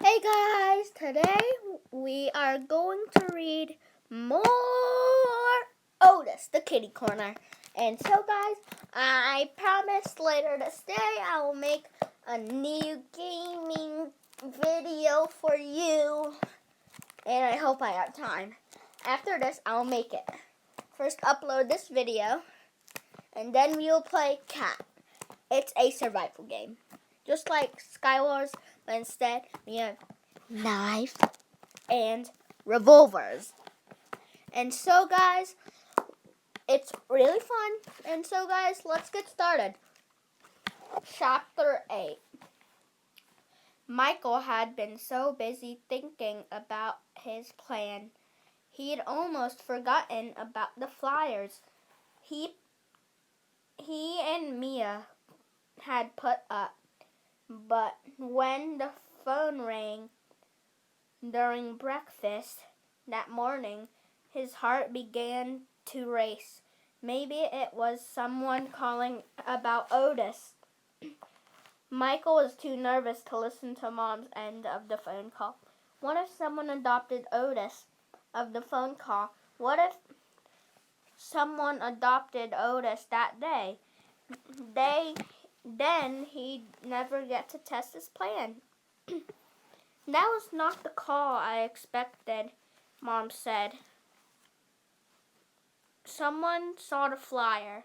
Hey guys, today we are going to read more Otis, the Kitty Corner. And so guys, I promised later this day I will make a new gaming video for you. And I hope I have time. After this, I'll make it. First, upload this video. And then we'll play Cat. It's a survival game. Just like Skywars, but instead we have knives and revolvers. And so guys, it's really fun. And so guys, let's get started. Chapter 8. Michael had been so busy thinking about his plan, he'd almost forgotten about the flyers he and Mia had put up. But when the phone rang during breakfast that morning, his heart began to race. Maybe it was someone calling about Otis. Michael was too nervous to listen to Mom's end of the phone call. What if someone adopted Otis? Of the phone call, what if someone adopted Otis that day? Then he'd never get to test his plan. That was not the call I expected, Mom said. Someone saw the flyer,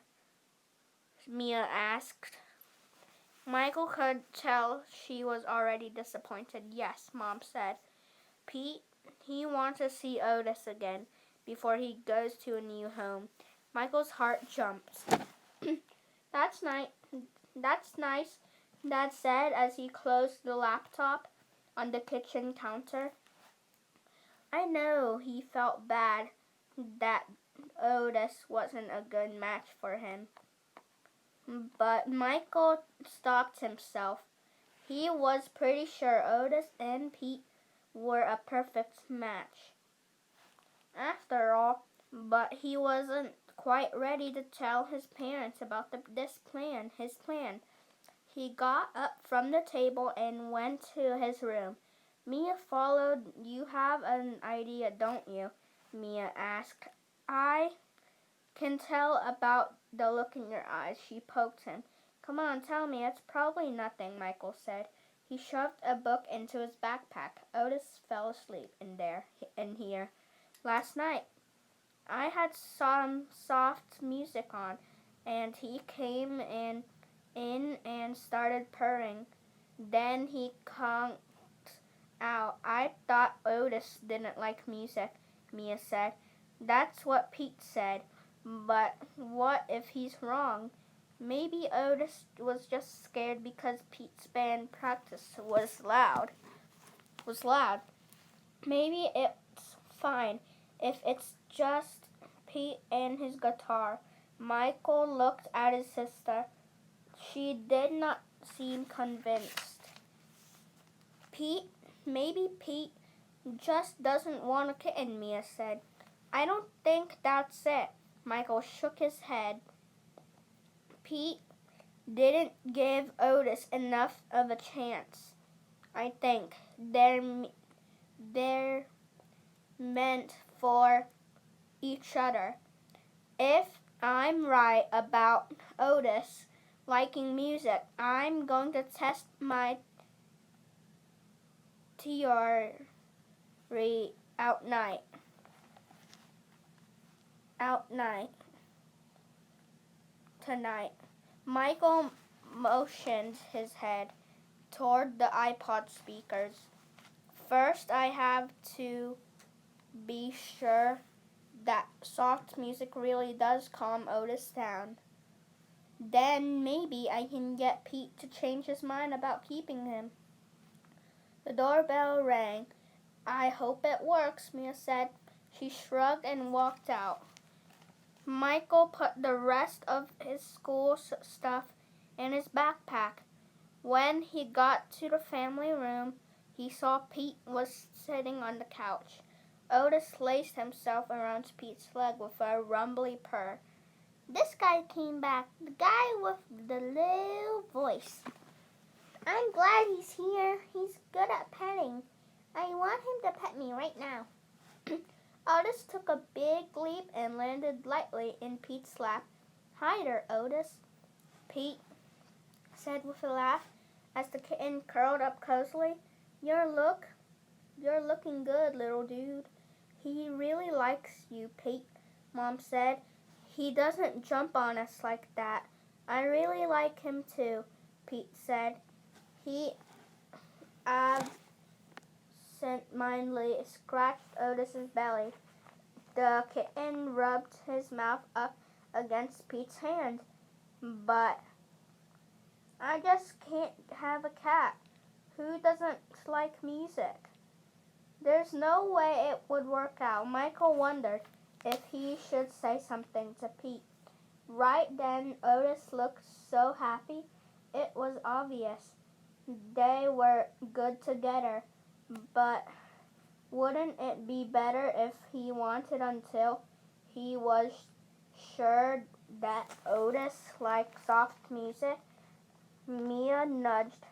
Mia asked. Michael could tell she was already disappointed. Yes, Mom said. Pete, he wants to see Otis again before he goes to a new home. Michael's heart jumps. That's nice, Dad said as he closed the laptop on the kitchen counter. I know he felt bad that Otis wasn't a good match for him. But Michael stopped himself. He was pretty sure Otis and Pete were a perfect match. After all, but he wasn't quite ready to tell his parents about his plan. He got up from the table and went to his room. Mia followed. You have an idea, don't you? Mia asked. I can tell about the look in your eyes. She poked him. Come on, tell me. It's probably nothing, Michael said. He shoved a book into his backpack. Otis fell asleep in here. Last night, I had some soft music on, and he came in and started purring. Then he conked out. I thought Otis didn't like music, Mia said. That's what Pete said. But what if he's wrong? Maybe Otis was just scared because Pete's band practice was loud. Maybe it's fine if it's just Pete and his guitar. Michael looked at his sister. She did not seem convinced. Maybe Pete just doesn't want a kitten, Mia said. I don't think that's it. Michael shook his head. Pete didn't give Otis enough of a chance. I think they're meant for each other. If I'm right about Otis liking music, I'm going to test my theory out tonight. Michael motioned his head toward the iPod speakers. First, I have to be sure that soft music really does calm Otis down. Then maybe I can get Pete to change his mind about keeping him. The doorbell rang. I hope it works, Mia said. She shrugged and walked out. Michael put the rest of his school stuff in his backpack. When he got to the family room, he saw Pete was sitting on the couch. Otis laced himself around Pete's leg with a rumbly purr. This guy came back, the guy with the little voice. I'm glad he's here. He's good at petting. pet me right now. Otis took a big leap and landed lightly in Pete's lap. Hi there, Otis, Pete said with a laugh as the kitten curled up cozily. You're looking good, little dude. He really likes you, Pete, Mom said. He doesn't jump on us like that. I really like him too, Pete said. He absent-mindedly scratched Otis's belly. The kitten rubbed his mouth up against Pete's hand. But I just can't have a cat. Who doesn't like music? There's no way it would work out. Michael wondered if he should say something to Pete. Right then, Otis looked so happy, it was obvious. They were good together, but wouldn't it be better if he waited until he was sure that Otis liked soft music? Mia nudged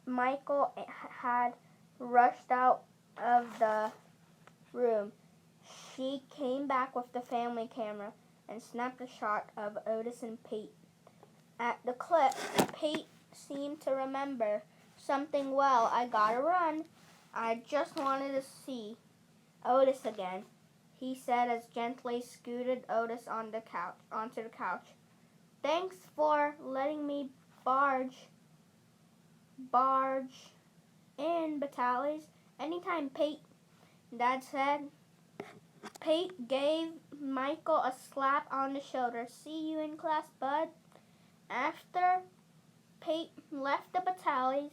Michael had rushed out of the room. She came back with the family camera and snapped a shot of Otis and Pete. At the clip, Pete seemed to remember something well. I gotta run. I just wanted to see Otis again, he said as gently scooted Otis onto the couch. Thanks for letting me barge in, Batales. Anytime, Pete, Dad said. Pete gave Michael a slap on the shoulder. See you in class, bud. After Pete left the Batales,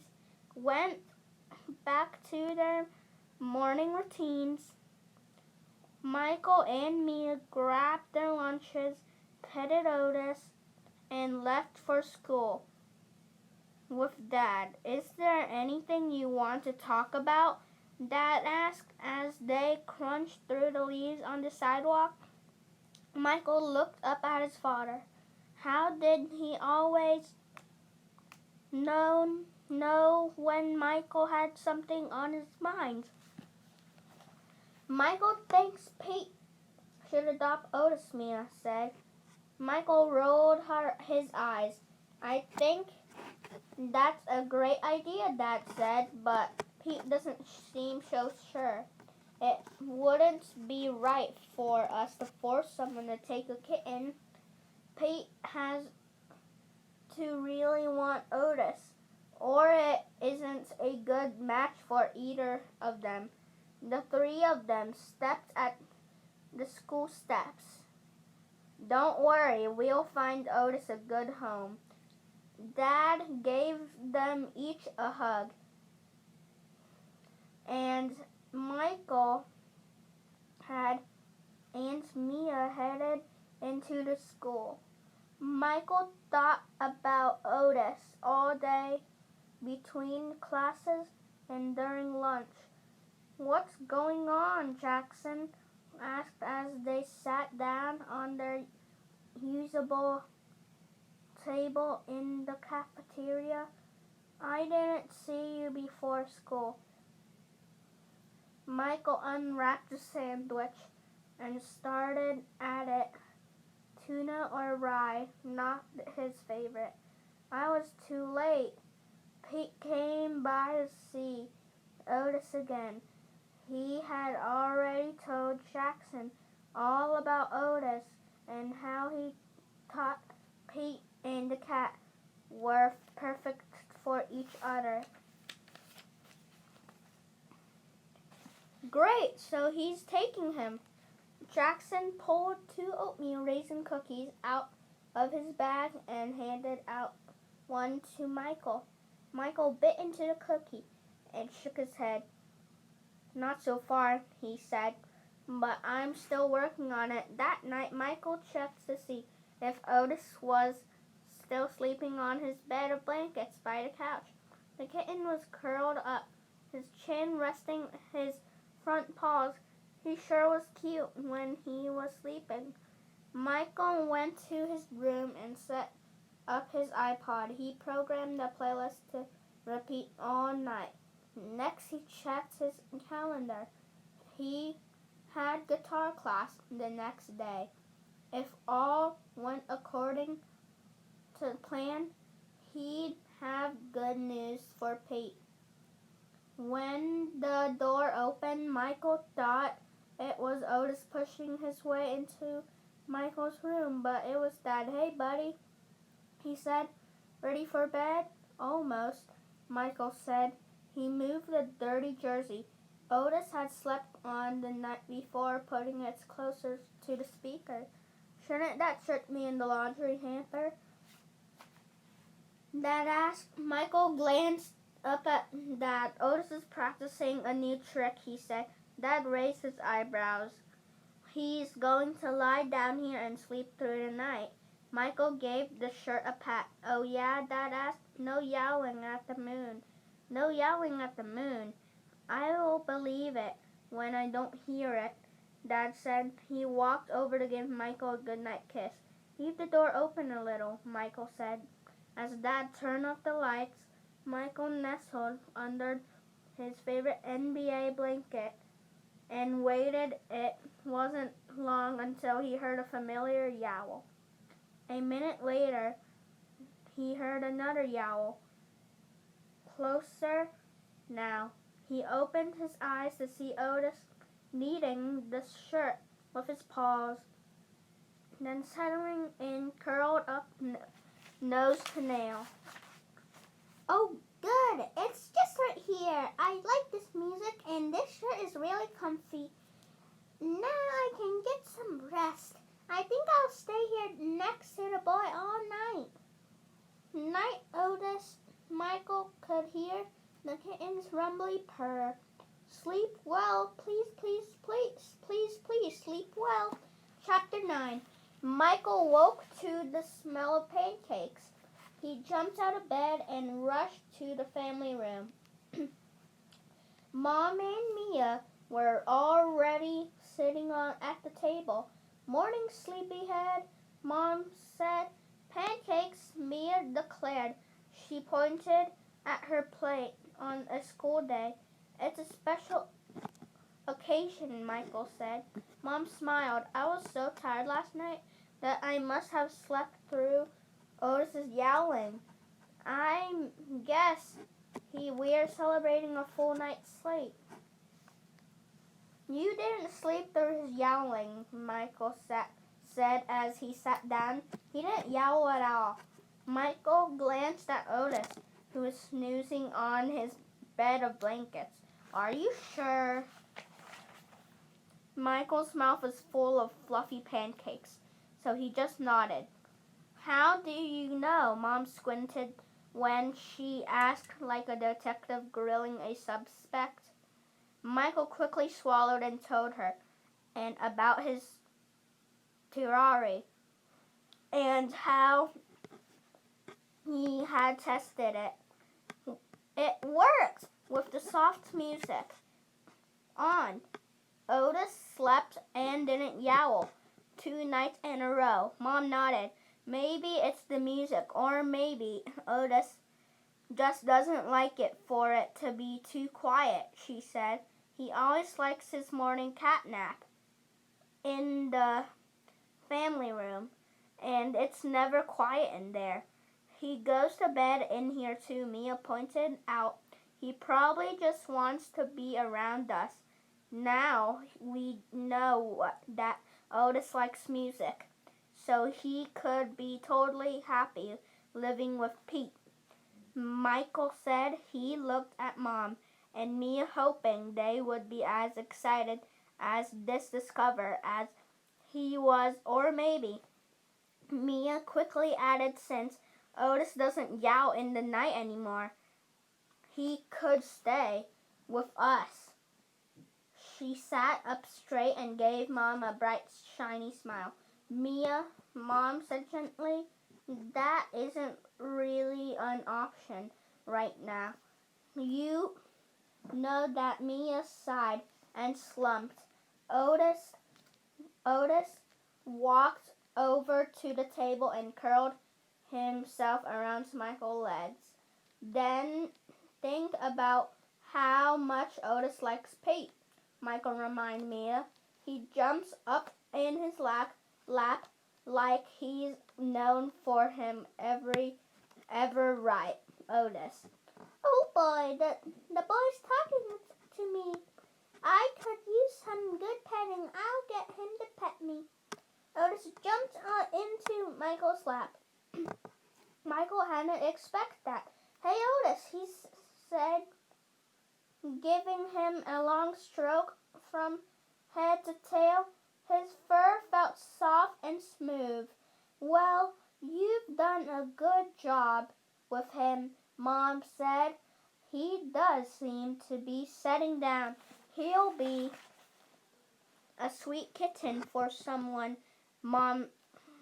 went back to their morning routines, Michael and Mia grabbed their lunches, petted Otis, and left for school with Dad. Is there anything you want to talk about? Dad asked as they crunched through the leaves on the sidewalk. Michael looked up at his father. How did he always know when Michael had something on his mind? Michael thinks Pete should adopt Otis, Mia said. Michael rolled his eyes. I think that's a great idea, Dad said, but Pete doesn't seem so sure. It wouldn't be right for us to force someone to take a kitten. Pete has to really want Otis, or it isn't a good match for either of them. The three of them stepped at the school steps. Don't worry, we'll find Otis a good home. Dad gave them each a hug, and Michael and Mia headed into the school. Michael thought about Otis all day between classes and during lunch. What's going on, Jackson asked as they sat down on their usable table in the cafeteria. I didn't see you before school. Michael unwrapped a sandwich and started at it. Tuna or rye, not his favorite. I was too late. Pete came by to see Otis again. He had already told Jackson all about Otis and how he thought Pete and the cat were perfect for each other. Great, so he's taking him. Jackson pulled 2 oatmeal raisin cookies out of his bag and handed out one to Michael. Michael bit into the cookie and shook his head. Not so far, he said, but I'm still working on it. That night, Michael checked to see if Otis was still sleeping on his bed of blankets by the couch. The kitten was curled up, his chin resting his front paws. He sure was cute when he was sleeping. Michael went to his room and set up his iPod. He programmed the playlist to repeat all night. Next, he checked his calendar. He had guitar class the next day. If all went according to plan, he'd have good news for Pete. When the door opened, Michael thought it was Otis pushing his way into Michael's room, but it was Dad. "Hey, buddy," he said. "Ready for bed?" "Almost," Michael said. He moved the dirty jersey Otis had slept on the night before, putting it closer to the speaker. "Shouldn't that shirt be in the laundry hamper?" Dad asked. Michael glanced up at Dad. "Otis is practicing a new trick," he said. Dad raised his eyebrows. "He's going to lie down here and sleep through the night." Michael gave the shirt a pat. "Oh yeah?" Dad asked. "No yowling at the moon." "No yowling at the moon? I'll believe it when I don't hear it," Dad said. He walked over to give Michael a goodnight kiss. "Leave the door open a little," Michael said. As Dad turned off the lights, Michael nestled under his favorite NBA blanket and waited. It wasn't long until he heard a familiar yowl. A minute later, he heard another yowl. Closer now. He opened his eyes to see Otis kneading the shirt with his paws, then settling in, curled up nose to nail. "Oh, good. It's just right here. I like this music, and this shirt is really comfy. Now I can get some rest. I think I'll stay here next to the boy all night." "Night, Otis," Michael could hear the kitten's rumbly purr. "Sleep well. Please, please, please, please, please, sleep well." Chapter 9. Michael woke to the smell of pancakes. He jumped out of bed and rushed to the family room. Mom and Mia were already sitting at the table. "Morning, sleepyhead," Mom said. "Pancakes," Mia declared. She pointed at her plate. "On a school day, it's a special occasion," Michael said. Mom smiled. "I was so tired last night that I must have slept through Otis's yowling. I guess we're celebrating a full night's sleep." "You didn't sleep through his yowling," Michael said as he sat down. "He didn't yowl at all." Michael glanced at Otis, who was snoozing on his bed of blankets. "Are you sure?" Michael's mouth was full of fluffy pancakes, so he just nodded. "How do you know?" Mom squinted when she asked, like a detective grilling a suspect. Michael quickly swallowed and told her and about his theory and how he had tested it. It worked with the soft music on. Otis slept and didn't yowl 2 nights in a row. Mom nodded. "Maybe it's the music, or maybe Otis just doesn't like it for it to be too quiet," she said. "He always likes his morning cat nap in the family room, and it's never quiet in there. He goes to bed in here too," Mia pointed out. "He probably just wants to be around us. Now we know that Otis likes music, so he could be totally happy living with Pete," Michael said. He looked at Mom and Mia, hoping they would be as excited as this discover as he was, or maybe. Mia quickly added, "Since Otis doesn't yowl in the night anymore, he could stay with us." She sat up straight and gave Mom a bright, shiny smile. "Mia," Mom said gently, "that isn't really an option right now." "You know that." Mia sighed and slumped. Otis walked over to the table and curled himself around Michael's legs. "Then think about how much Otis likes Pete, Michael reminded Mia. He jumps up in his lap like he's known for him ever right, Otis. Oh boy, the boy's talking to me. I could use some good petting. I'll get him to pet me. Otis jumped into Michael's lap. Michael hadn't expected that. Hey, Otis, he said, giving him a long stroke from head to tail. His fur felt soft and smooth. Well, you've done a good job with him, Mom said. He does seem to be settling down. He'll be a sweet kitten for someone. Mom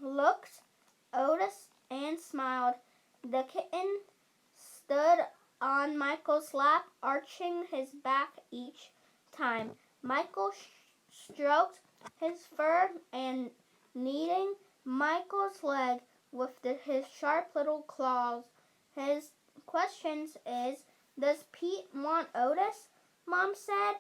looked Otis and smiled. The kitten stood on Michael's lap, arching his back each time. Michael stroked his fur and kneading Michael's leg with his sharp little claws. His question is, does Pete want Otis? Mom said.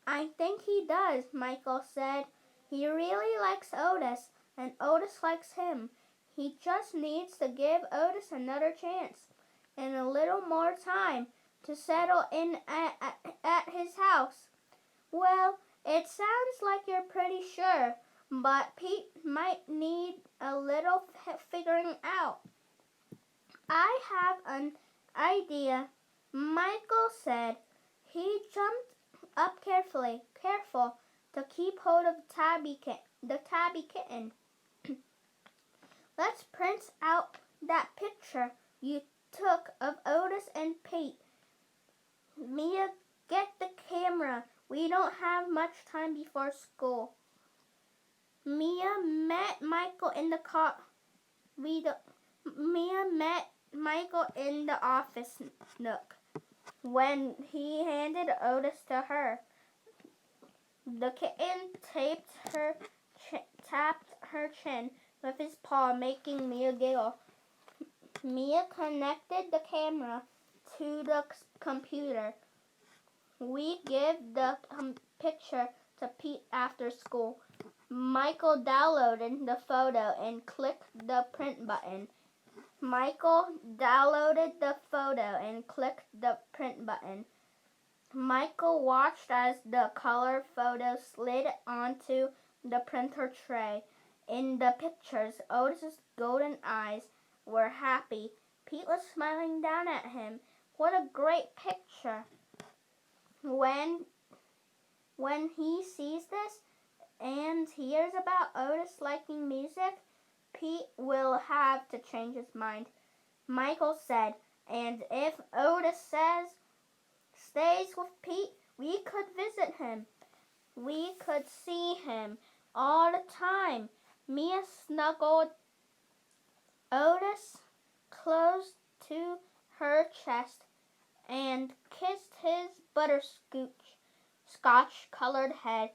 I think he does, Michael said. He really likes Otis, and Otis likes him. He just needs to give Otis another chance and a little more time to settle in at his house. Well, it sounds like you're pretty sure, but Pete might need a little figuring out. I have an idea, Michael said. He jumped up careful to keep hold of the tabby kitten. Let's print out that picture you took of Otis and Pete. Mia, get the camera. We don't have much time before school. Mia met Michael in the office nook when he handed Otis to her. The kitten tapped her chin with his paw, making Mia giggle. Mia connected the camera to the computer. We give the picture to Pete after school. Michael downloaded the photo and clicked the print button. Michael downloaded the photo and clicked the print button. Michael watched as the color photo slid onto the printer tray. In the pictures, Otis's golden eyes were happy. Pete was smiling down at him. What a great picture. When he sees this and hears about Otis liking music, Pete will have to change his mind, Michael said. And if Otis stays with Pete, we could visit him. We could see him all the time. Mia snuggled Otis close to her chest and kissed his butterscotch-colored head.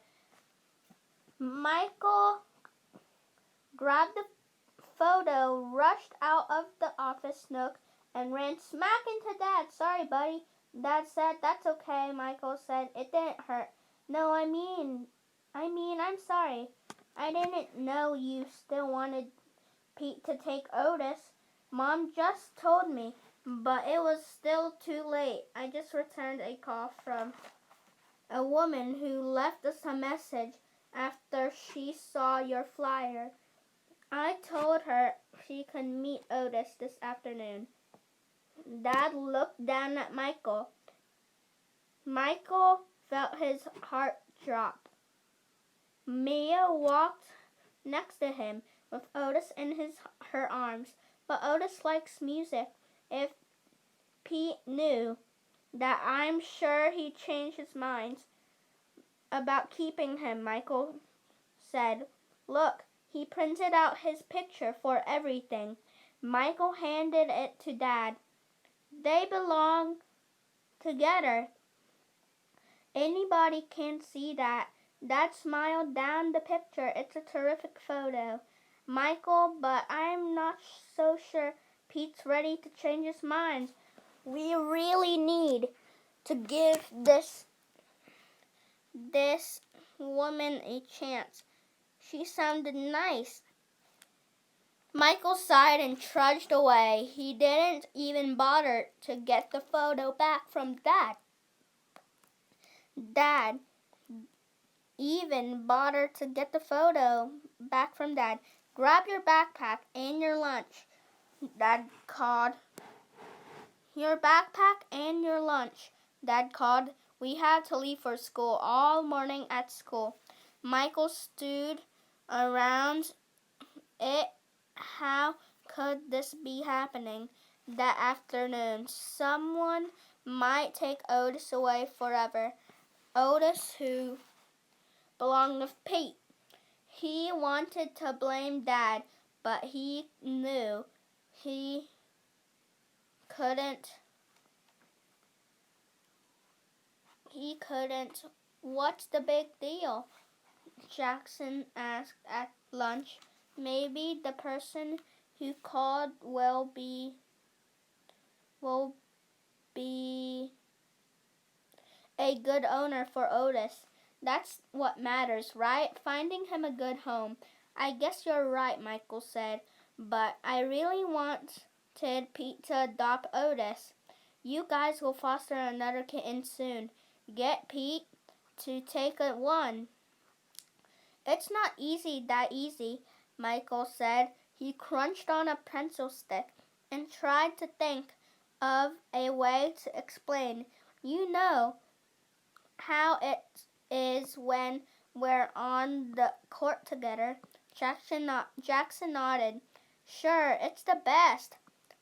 Michael grabbed the photo, rushed out of the office nook, and ran smack into Dad. Sorry, buddy. Dad said. That's okay, Michael said. It didn't hurt. No, I mean, I'm sorry. I didn't know you still wanted Pete to take Otis. Mom just told me, but it was still too late. I just returned a call from a woman who left us a message after she saw your flyer. I told her she could meet Otis this afternoon. Dad looked down at Michael. Michael felt his heart drop. Mia walked next to him with Otis in her arms. But Otis likes music. If Pete knew that, I'm sure he'd change his mind about keeping him, Michael said. Look, he printed out his picture for everything. Michael handed it to Dad. They belong together. Anybody can see that. Dad smiled down the picture. It's a terrific photo, Michael, but I'm not so sure Pete's ready to change his mind. We really need to give this woman a chance. She sounded nice. Michael sighed and trudged away. He didn't even bother to get the photo back from Dad. Dad even bothered to get the photo back from Dad. Grab your backpack and your lunch, Dad called. Your backpack and your lunch, Dad called. We have to leave for school all morning at school. Michael stood around it. How could this be happening that afternoon? Someone might take Otis away forever. Otis, who belonged with Pete. He wanted to blame Dad, but he knew he couldn't. What's the big deal? Jackson asked at lunch. Maybe the person who called will be a good owner for Otis. That's what matters, right? Finding him a good home. I guess you're right, Michael said, but I really wanted Pete to adopt Otis. You guys will foster another kitten soon. Get Pete to take one. It's not that easy, Michael said. He crunched on a pencil stick and tried to think of a way to explain. You know how it is when we're on the court together. Jackson nodded. Sure, it's the best.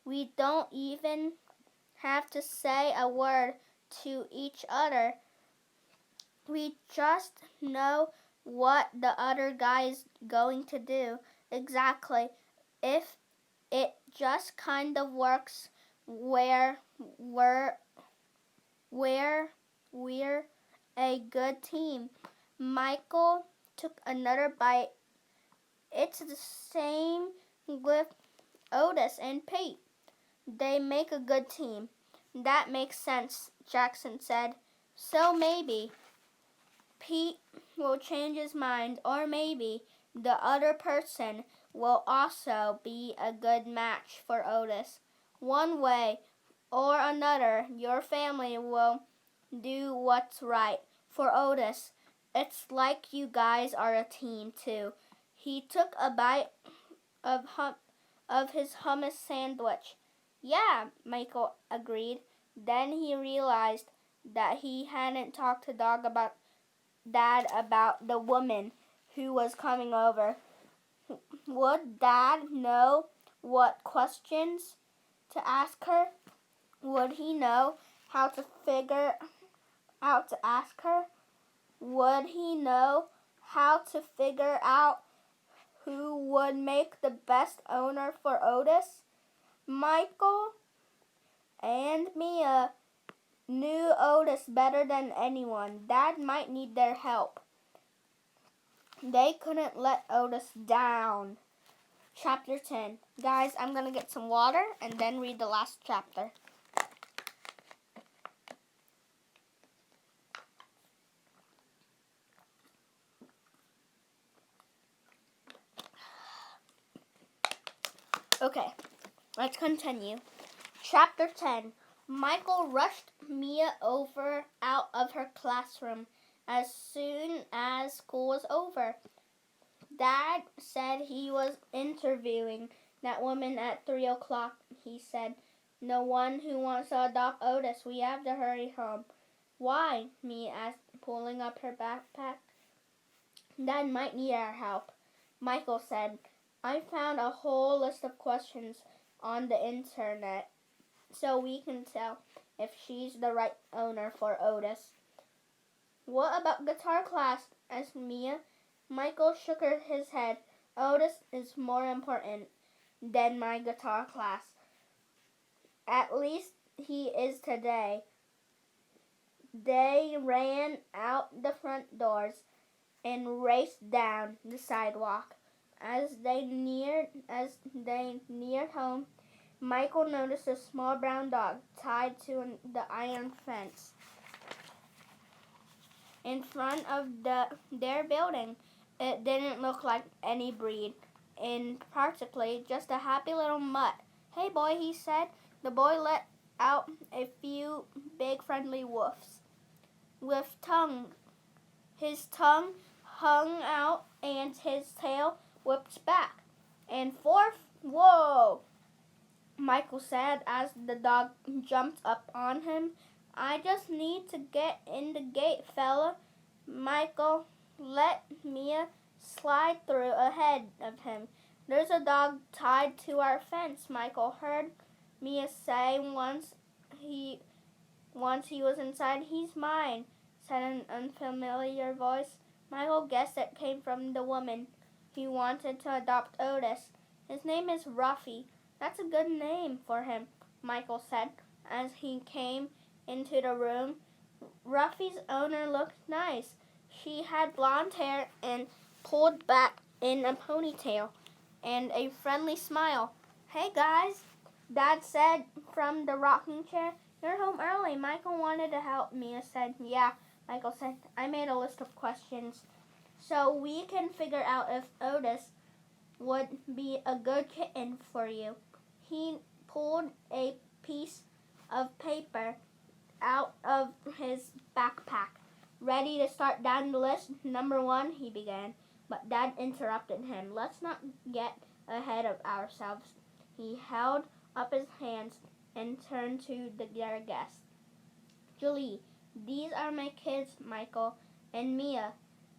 We don't even have to say a word to each other. We just know what the other guy's going to do. Exactly. If it just kind of works where we're a good team. Michael took another bite. It's the same with Otis and Pete. They make a good team. That makes sense, Jackson said. So maybe Pete will change his mind, or maybe the other person will also be a good match for Otis. One way or another, your family will do what's right for Otis. It's like you guys are a team, too. He took a bite of his hummus sandwich. Yeah, Michael agreed. Then he realized that he hadn't talked to Dad about the woman who was coming over. Would Dad know what questions to ask her? Would he know how to ask her? Would he know how to figure out who would make the best owner for Otis? Michael and Mia knew Otis better than anyone. Dad might need their help. They couldn't let Otis down. Chapter 10. Guys, I'm going to get some water and then read the last chapter. Okay, let's continue. Chapter 10. Michael rushed Mia out of her classroom as soon as school was over. Dad said he was interviewing that woman at 3 o'clock, he said. No one who wants to adopt Otis. We have to hurry home. Why? Mia asked, pulling up her backpack. Dad might need our help. Michael said, I found a whole list of questions on the internet so we can tell if she's the right owner for Otis. What about guitar class? Asked Mia. Michael shook his head. Otis is more important than my guitar class. At least he is today. They ran out the front doors and raced down the sidewalk. As they neared home, Michael noticed a small brown dog tied to the iron fence in front of their building. It didn't look like any breed in particular, just a happy little mutt. "Hey boy," he said. The boy let out a few big friendly woofs with tongue. His tongue hung out and his tail whipped back and forth. "Whoa," Michael said as the dog jumped up on him. "I just need to get in the gate, fella." Michael let Mia slide through ahead of him. "There's a dog tied to our fence," Michael heard Mia say he once he was inside. "He's mine," said an unfamiliar voice. Michael guessed it came from the woman who wanted to adopt Otis. "His name is Ruffy." "That's a good name for him," Michael said as he came into the room. Ruffy's owner looked nice. She had blonde hair and pulled back in a ponytail and a friendly smile. "Hey guys," Dad said from the rocking chair. "You're home early." Michael wanted to help, Mia said. "Yeah," Michael said. "I made a list of questions so we can figure out if Otis would be a good kitten for you." He pulled a piece of paper out of his backpack, ready to start down the list. "Number 1, he began, but Dad interrupted him. "Let's not get ahead of ourselves." He held up his hands and turned to their guest. "Julie, these are my kids, Michael and Mia.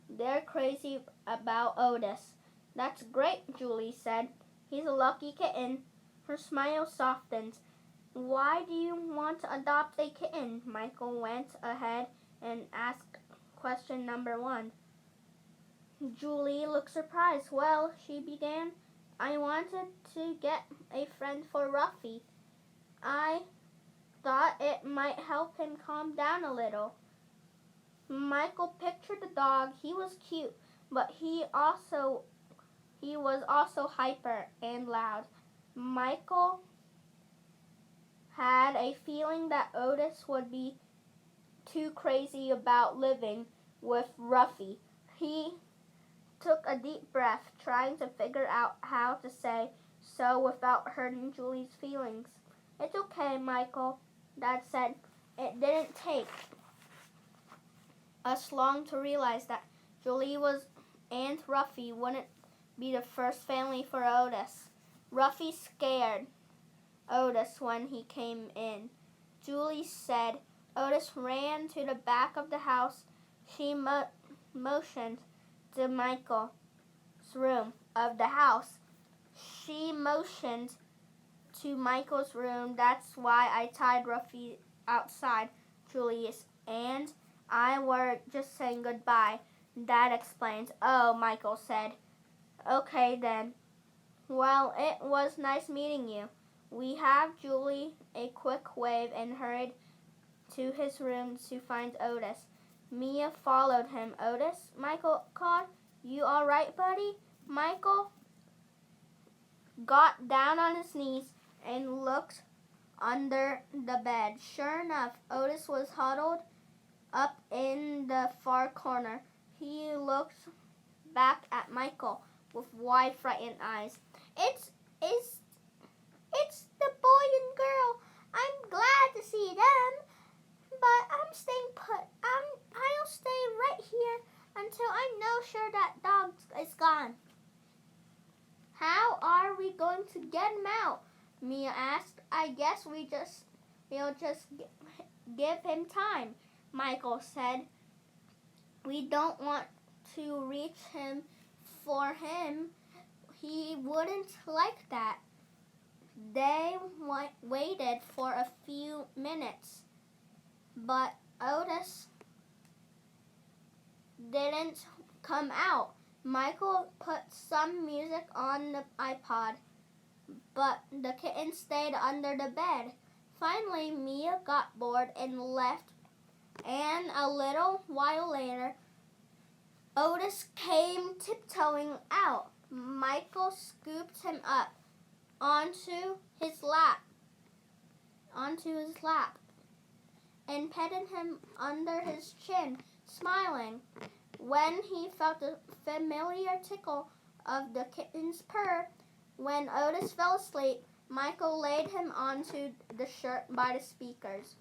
They're crazy about Otis." "That's great," Julie said. "He's a lucky kitten." Her smile softened. "Why do you want to adopt a kitten?" Michael went ahead and asked question number 1. Julie looked surprised. "Well," she began, "I wanted to get a friend for Ruffy. I thought it might help him calm down a little." Michael pictured the dog. He was cute, but he was also hyper and loud. Michael had a feeling that Otis would be too crazy about living with Ruffy. He took a deep breath, trying to figure out how to say so without hurting Julie's feelings. "It's okay, Michael," Dad said. It didn't take us long to realize that Julie and Ruffy wouldn't be the first family for Otis. Ruffy scared Otis when he came in. Julie said Otis ran to the back of the house. She motioned to Michael's room of the house. She motioned to Michael's room. "That's why I tied Ruffy outside," Julie and I were just saying goodbye, Dad explained. "Oh," Michael said. "Okay then. Well, it was nice meeting you." We have Julie a quick wave and hurried to his room to find Otis. Mia followed him. "Otis," Michael called. "You all right, buddy?" Michael got down on his knees and looked under the bed. Sure enough, Otis was huddled up in the far corner. He looked back at Michael with wide, frightened eyes. It's the boy and girl. I'm glad to see them, but I'm staying put. I'll stay right here until I know sure that dog is gone." "How are we going to get him out?" Mia asked. "I guess we'll just give him time," Michael said. "We don't want to reach him for him. He wouldn't like that." They waited for a few minutes, but Otis didn't come out. Michael put some music on the iPod, but the kitten stayed under the bed. Finally, Mia got bored and left, and a little while later, Otis came tiptoeing out. Michael scooped him up. onto his lap, and petted him under his chin, smiling. When he felt the familiar tickle of the kitten's purr, when Otis fell asleep, Michael laid him onto the shirt by the speakers.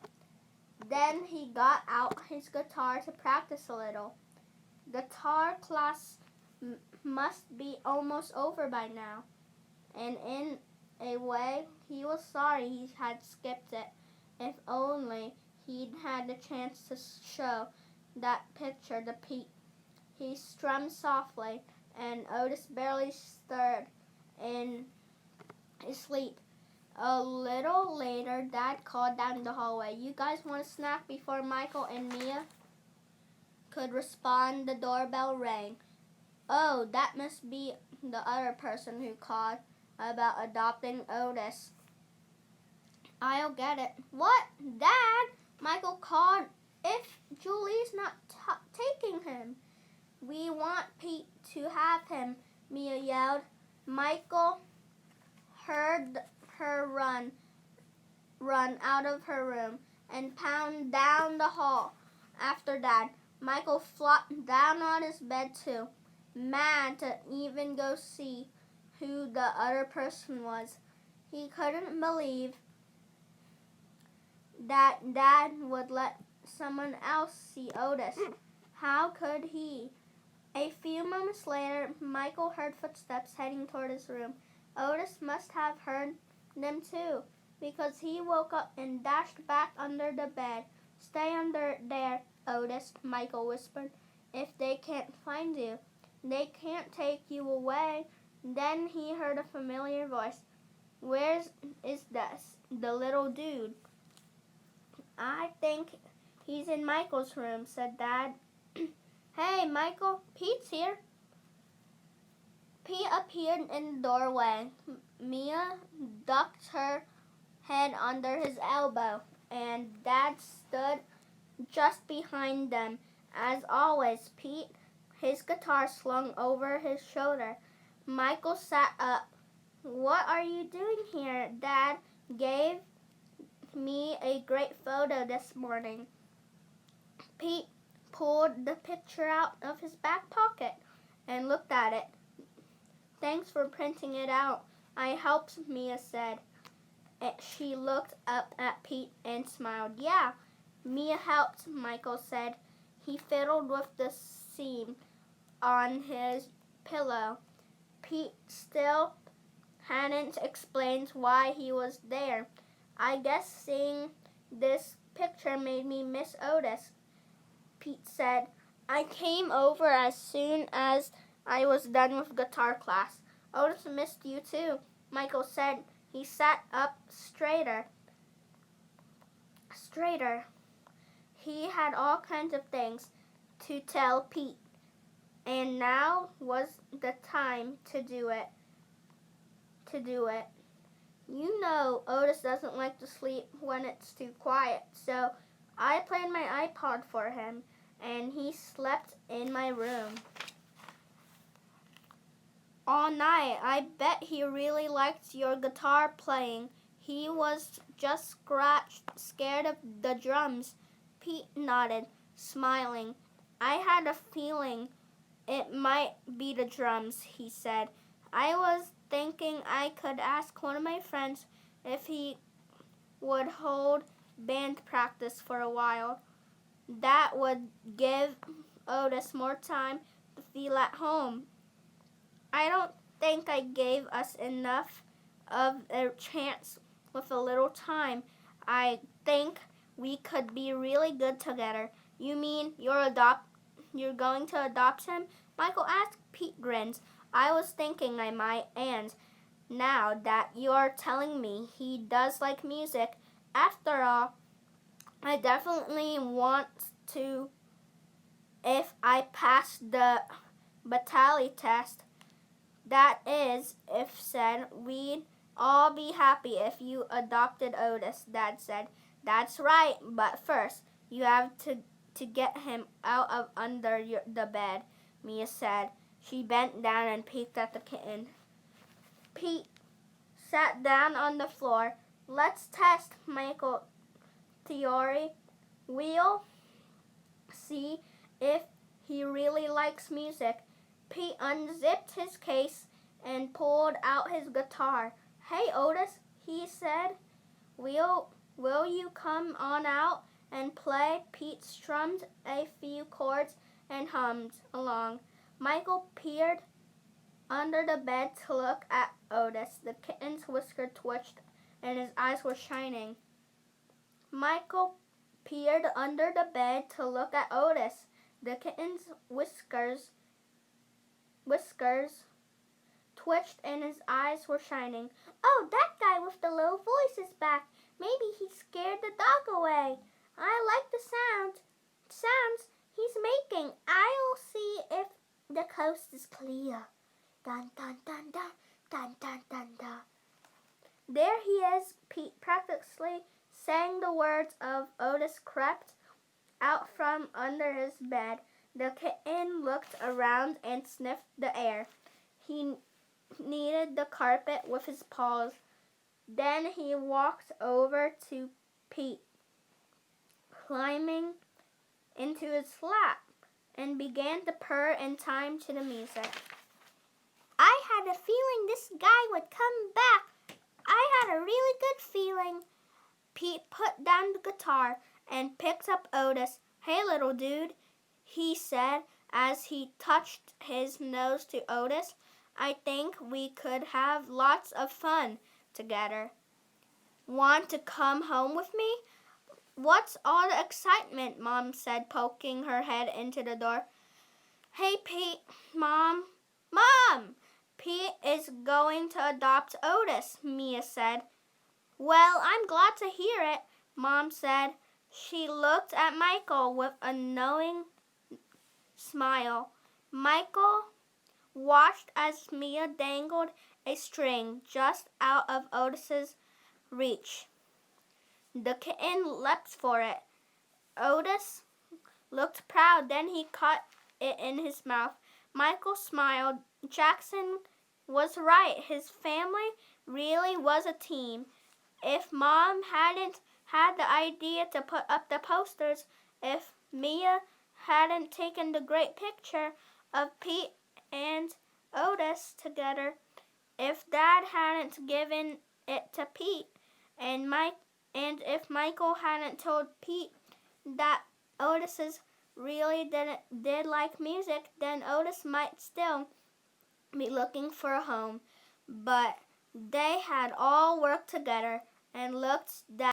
Then he got out his guitar to practice a little. Guitar class must be almost over by now, and in a way he was sorry he had skipped it. If only he'd had the chance to show that picture to Pete. He strummed softly, and Otis barely stirred in his sleep. A little later, Dad called down the hallway, "You guys want a snack?" Before Michael and Mia could respond, the doorbell rang. Oh, that must be the other person who called about adopting Otis. I'll get it. What? Dad? Michael called. If Julie's not taking him. We want Pete to have him, Mia yelled. Michael heard her run out of her room and pound down the hall after Dad. Michael flopped down on his bed too, mad to even go see who the other person was. He couldn't believe that Dad would let someone else see Otis. How could he? A few moments later, Michael heard footsteps heading toward his room. Otis must have heard them too, because he woke up and dashed back under the bed. Stay under there, Otis, Michael whispered. If they can't find you, they can't take you away. Then he heard a familiar voice. Where is the little dude? I think he's in Michael's room, said Dad. Hey, Michael, Pete's here. Pete appeared in the doorway. Mia ducked her head under his elbow, and Dad stood just behind them. As always, Pete, his guitar slung over his shoulder. Michael sat up. What are you doing here? Dad gave me a great photo this morning. Pete pulled the picture out of his back pocket and looked at it. Thanks for printing it out. I helped, Mia said. She looked up at Pete and smiled. Yeah, Mia helped, Michael said. He fiddled with the seam on his pillow. Pete still hadn't explained why he was there. I guess seeing this picture made me miss Otis, Pete said. I came over as soon as I was done with guitar class. Otis missed you too, Michael said. He sat up straighter. He had all kinds of things to tell Pete, and now was the time to do it. You know, Otis doesn't like to sleep when it's too quiet, so I played my iPod for him, and he slept in my room all night. I bet he really liked your guitar playing. He was just scared of the drums. Pete nodded, smiling. I had a feeling it might be the drums, he said. I was thinking I could ask one of my friends if he would hold band practice for a while. That would give Otis more time to feel at home. I don't think I gave us enough of a chance with a little time. I think we could be really good together. You mean you're going to adopt him? Michael asked. Pete grinned. I was thinking I might, and now that you're telling me he does like music, after all, I definitely want to if I pass the battalion test. That is, if said, we'd all be happy if you adopted Otis, Dad said. That's right, but first, you have to get him out of under the bed, Mia said. She bent down and peeked at the kitten. Pete sat down on the floor. Let's test Michael theory. We'll see if he really likes music. Pete unzipped his case and pulled out his guitar. Hey, Otis, he said. Will you come on out and play? Pete strummed a few chords and hummed along. Michael peered under the bed to look at Otis. The kitten's whisker twitched and his eyes were shining. Michael peered under the bed to look at Otis. The kitten's whiskers twitched and his eyes were shining. Oh, that guy with the low voice is back. Maybe he scared the dog away. I like the sounds he's making. I'll see if the coast is clear. Dun dun dun dun dun dun dun dun. There he is. Pete practically sang the words of Otis crept out from under his bed. The kitten looked around and sniffed the air. He kneaded the carpet with his paws. Then he walked over to Pete, climbing into his lap, and began to purr in time to the music. I had a feeling this guy would come back. I had a really good feeling. Pete put down the guitar and picked up Otis. Hey, little dude, he said as he touched his nose to Otis. I think we could have lots of fun together. Want to come home with me? What's all the excitement? Mom said, poking her head into the door. Hey, Pete, Mom! Pete is going to adopt Otis, Mia said. Well, I'm glad to hear it, Mom said. She looked at Michael with a knowing smile. Michael watched as Mia dangled a string just out of Otis's reach. The kitten leapt for it. Otis looked proud, then he caught it in his mouth. Michael smiled. Jackson was right. His family really was a team. If Mom hadn't had the idea to put up the posters, if Mia hadn't taken the great picture of Pete and Otis together, if Dad hadn't given it to Pete, and if Michael hadn't told Pete that Otis really did like music, then Otis might still be looking for a home. But they had all worked together and looked